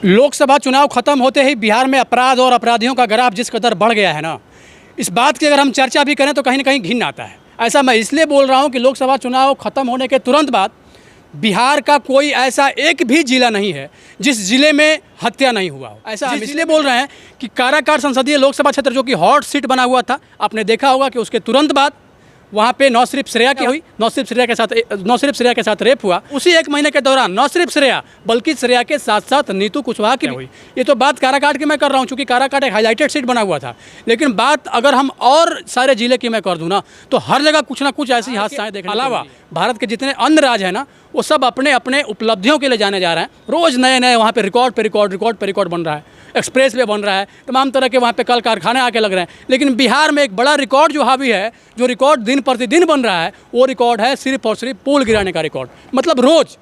लोकसभा चुनाव खत्म होते ही बिहार में अपराध और अपराधियों का ग्राफ जिस कदर बढ़ गया है ना, इस बात की अगर हम चर्चा भी करें तो कहीं ना कहीं घिन आता है। ऐसा मैं इसलिए बोल रहा हूं कि लोकसभा चुनाव खत्म होने के तुरंत बाद बिहार का कोई ऐसा एक भी जिला नहीं है जिस जिले में हत्या नहीं हुआ हो। ऐसा हम इसलिए बोल रहे हैं कि काराकाट संसदीय लोकसभा क्षेत्र जो कि हॉट सीट बना हुआ था, आपने देखा होगा कि उसके तुरंत बाद वहाँ पे न सिर्फ श्रेया की हुई, न सिर्फ श्रेया के साथ रेप हुआ, उसी एक महीने के दौरान न सिर्फ श्रेया बल्कि श्रेया के साथ साथ नीतू कुशवाहा की हुई। ये तो बात काराकाट की मैं कर रहा हूँ चूँकि काराकाट एक हाईलाइटेड सीट बना हुआ था, लेकिन बात अगर हम और सारे जिले की मैं कर दूँ ना तो हर जगह कुछ ना कुछ ऐसी हादसाएं देखने अलावा भारत के जितने अन्य राज्य हैं ना वो सब अपने अपने उपलब्धियों के लिए जाने जा रहे हैं। रोज़ नए नए वहाँ पे रिकॉर्ड पे रिकॉर्ड बन रहा है, एक्सप्रेस वे बन रहा है, तमाम तरह के वहाँ पे कल कारखाने आके लग रहे हैं। लेकिन बिहार में एक बड़ा रिकॉर्ड जो हावी है, जो रिकॉर्ड दिन प्रतिदिन बन रहा है, वो रिकॉर्ड है सिर्फ और सिर्फ पुल गिराने का रिकॉर्ड। मतलब रोज़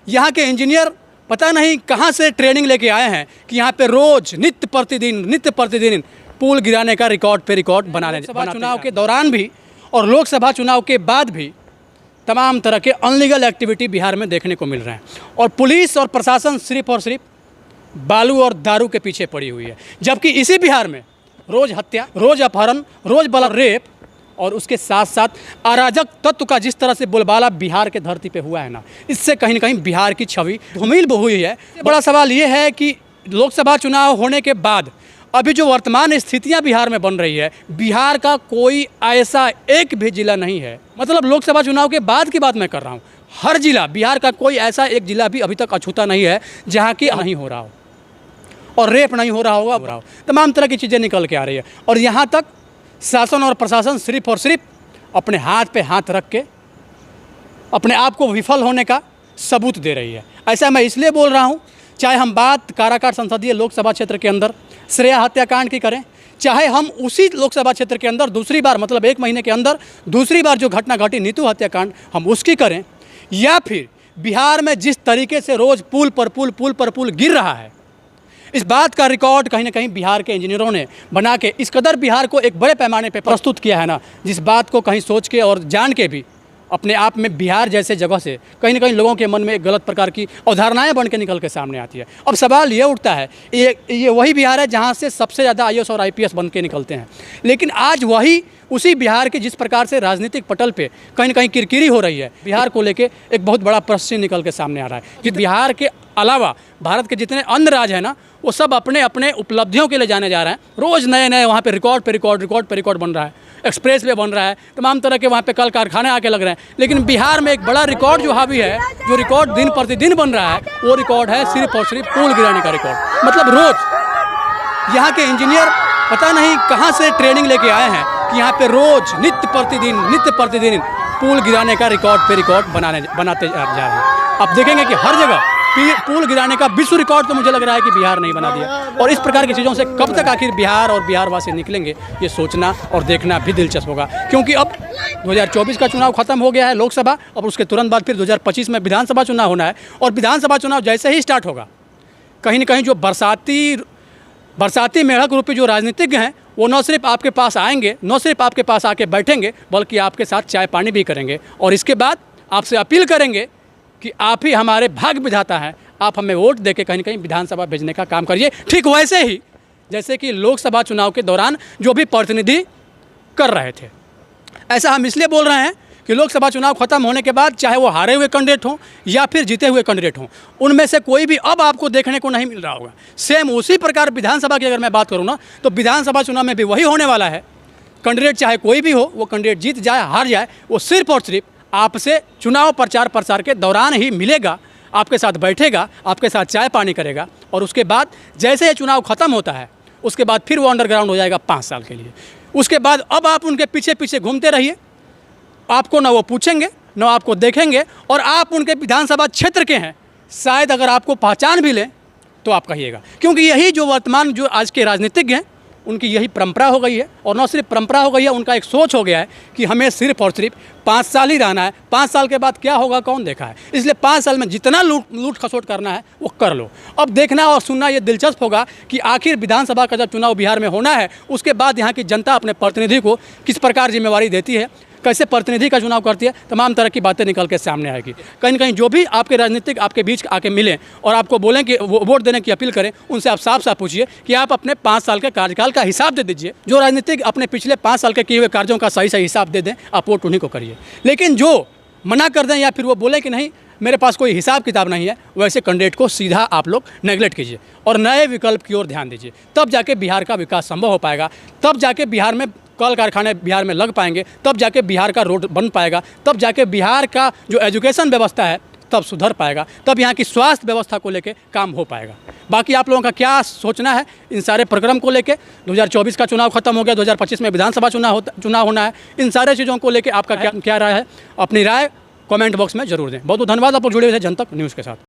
यहाँ के इंजीनियर पता नहीं कहाँ से ट्रेनिंग लेके आए हैं कि यहाँ पे रोज़ नित्य प्रतिदिन पुल गिराने का रिकॉर्ड पे रिकॉर्ड बनाने चुनाव के दौरान भी और लोकसभा चुनाव के बाद भी तमाम तरह के अनलीगल एक्टिविटी बिहार में देखने को मिल रहे हैं। और पुलिस और प्रशासन सिर्फ और सिर्फ बालू और दारू के पीछे पड़ी हुई है, जबकि इसी बिहार में रोज़ हत्या, रोज़ अपहरण, रोज़ बल रेप और उसके साथ साथ अराजक तत्व का जिस तरह से बोलबाला बिहार के धरती पे हुआ है ना, इससे कहीं ना कहीं बिहार की छवि धूमिल हुई है। बड़ा सवाल ये है कि लोकसभा चुनाव होने के बाद अभी जो वर्तमान स्थितियां बिहार में बन रही है, बिहार का कोई ऐसा एक भी जिला नहीं है, मतलब लोकसभा चुनाव के बाद की बात मैं कर रहा हूँ, हर जिला, बिहार का कोई ऐसा एक जिला भी अभी तक अछूता नहीं है जहाँ की नहीं हो रहा हो और रेप नहीं हो रहा होगा, तमाम तरह की चीज़ें निकल के आ रही है। और यहाँ तक शासन और प्रशासन सिर्फ और सिर्फ अपने हाथ पे हाथ रख के अपने आप को विफल होने का सबूत दे रही है। ऐसा मैं इसलिए बोल रहा हूँ, चाहे हम बात काराकाट संसदीय लोकसभा क्षेत्र के अंदर श्रेया हत्याकांड की करें, चाहे हम उसी लोकसभा क्षेत्र के अंदर दूसरी बार, मतलब एक महीने के अंदर दूसरी बार जो घटना घटी नीतू हत्याकांड, हम उसकी करें, या फिर बिहार में जिस तरीके से रोज़ पुल पर पुल गिर रहा है, इस बात का रिकॉर्ड कहीं ना कहीं बिहार के इंजीनियरों ने बना के इस कदर बिहार को एक बड़े पैमाने पर प्रस्तुत किया है ना, जिस बात को कहीं सोच के और जान के भी अपने आप में बिहार जैसे जगह से कहीं ना कहीं लोगों के मन में एक गलत प्रकार की अवधारणाएं बन के निकल के सामने आती है। अब सवाल ये उठता है, ये वही बिहार है जहां से सबसे ज़्यादा आईएएस और आईपीएस बन के निकलते हैं, लेकिन आज वही उसी बिहार के जिस प्रकार से राजनीतिक पटल पे कहीं ना कहीं किरकिरी हो रही है, बिहार को लेके एक बहुत बड़ा प्रश्न निकल के सामने आ रहा है कि बिहार के अलावा भारत के जितने अन्य राज्य हैं ना वो सब अपने अपने उपलब्धियों के लिए जाने जा रहे हैं। रोज़ नए नए वहाँ पे रिकॉर्ड पे रिकॉर्ड बन रहा है, एक्सप्रेस वे बन रहा है, तमाम तरह के वहाँ पे कल कारखाने आके लग रहे हैं। लेकिन बिहार में एक बड़ा रिकॉर्ड जो हावी है, जो रिकॉर्ड दिन प्रतिदिन बन रहा है, वो रिकॉर्ड है सिर्फ और सिर्फ पुल गिराने का रिकॉर्ड। मतलब रोज़ यहाँ के इंजीनियर पता नहीं कहाँ से ट्रेनिंग लेके आए हैं कि यहाँ पे रोज़ नित्य प्रतिदिन पुल गिराने का रिकॉर्ड पे रिकॉर्ड बनाते जा रहे हैं। आप देखेंगे कि हर जगह पुल गिराने का विश्व रिकॉर्ड तो मुझे लग रहा है कि बिहार नहीं बना दिया। और इस प्रकार की चीज़ों से कब तक आखिर बिहार और बिहारवासी निकलेंगे, ये सोचना और देखना भी दिलचस्प होगा, क्योंकि अब 2024 का चुनाव खत्म हो गया है लोकसभा, और उसके तुरंत बाद फिर 2025 में विधानसभा चुनाव होना है। और विधानसभा चुनाव जैसे ही स्टार्ट होगा, कहीं ना कहीं जो बरसाती मेढक रूपी जो राजनीतिज्ञ हैं वो न सिर्फ आपके पास आएंगे, न सिर्फ आपके पास आके बैठेंगे, बल्कि आपके साथ चाय पानी भी करेंगे और इसके बाद आपसे अपील करेंगे कि आप ही हमारे भाग्य विधाता हैं, आप हमें वोट देके कहीं ना कहीं विधानसभा भेजने का काम करिए। ठीक वैसे ही जैसे कि लोकसभा चुनाव के दौरान जो भी प्रतिनिधि कर रहे थे। ऐसा हम इसलिए बोल रहे हैं कि लोकसभा चुनाव खत्म होने के बाद चाहे वो हारे हुए कैंडिडेट हों या फिर जीते हुए कैंडिडेट हों, उनमें से कोई भी अब आपको देखने को नहीं मिल रहा होगा। सेम उसी प्रकार विधानसभा की अगर मैं बात करूँ ना, तो विधानसभा चुनाव में भी वही होने वाला है। कैंडिडेट चाहे कोई भी हो, वो कैंडिडेट जीत जाए हार जाए, वो सिर्फ और सिर्फ आपसे चुनाव प्रचार प्रसार के दौरान ही मिलेगा, आपके साथ बैठेगा, आपके साथ चाय पानी करेगा, और उसके बाद जैसे ये चुनाव ख़त्म होता है उसके बाद फिर वो अंडरग्राउंड हो जाएगा 5 साल के लिए। उसके बाद अब आप उनके पीछे पीछे घूमते रहिए, आपको ना वो पूछेंगे ना आपको देखेंगे, और आप उनके विधानसभा क्षेत्र के हैं, शायद अगर आपको पहचान भी लें तो आप कहिएगा, क्योंकि यही जो वर्तमान जो आज के राजनीतिज्ञ हैं उनकी यही परंपरा हो गई है। और न सिर्फ परंपरा हो गई है, उनका एक सोच हो गया है कि हमें सिर्फ और सिर्फ 5 साल ही रहना है, 5 साल के बाद क्या होगा कौन देखा है, इसलिए 5 साल में जितना लूट खसोट करना है वो कर लो। अब देखना और सुनना ये दिलचस्प होगा कि आखिर विधानसभा का जब चुनाव बिहार में होना है, उसके बाद यहाँ की जनता अपने प्रतिनिधि को किस प्रकार जिम्मेवारी देती है। कैसे प्रतिनिधि का चुनाव करती है, तमाम तरह की बातें निकल के सामने आएगी। कहीं न कहीं जो भी आपके राजनीतिक आपके बीच आके मिलें और आपको बोलें कि वोट देने की अपील करें, उनसे आप साफ साफ पूछिए कि आप अपने 5 साल के कार्यकाल का हिसाब दे दीजिए। जो राजनीतिक अपने पिछले 5 साल के किए हुए कार्यों का सही हिसाब दे दें, आप वोट उन्हीं को करिए। लेकिन जो मना कर दें या फिर वो बोले कि नहीं मेरे पास कोई हिसाब किताब नहीं है, वैसे कैंडिडेट को सीधा आप लोग नेगलेक्ट कीजिए और नए विकल्प की ओर ध्यान दीजिए। तब जाके बिहार का विकास संभव हो पाएगा, तब जाके बिहार में कल कारखाने बिहार में लग पाएंगे, तब जाके बिहार का रोड बन पाएगा, तब जाके बिहार का जो एजुकेशन व्यवस्था है तब सुधर पाएगा, तब यहाँ की स्वास्थ्य व्यवस्था को लेके काम हो पाएगा। बाकी आप लोगों का क्या सोचना है इन सारे प्रक्रम को लेके? 2024 का चुनाव खत्म हो गया, 2025 में विधानसभा चुनाव होना है। इन सारे चीज़ों को लेके आपका क्या राय है? अपनी राय कमेंट बॉक्स में जरूर दें। बहुत बहुत धन्यवाद, आप लोग जुड़े हुए थे जनतक न्यूज़ के साथ।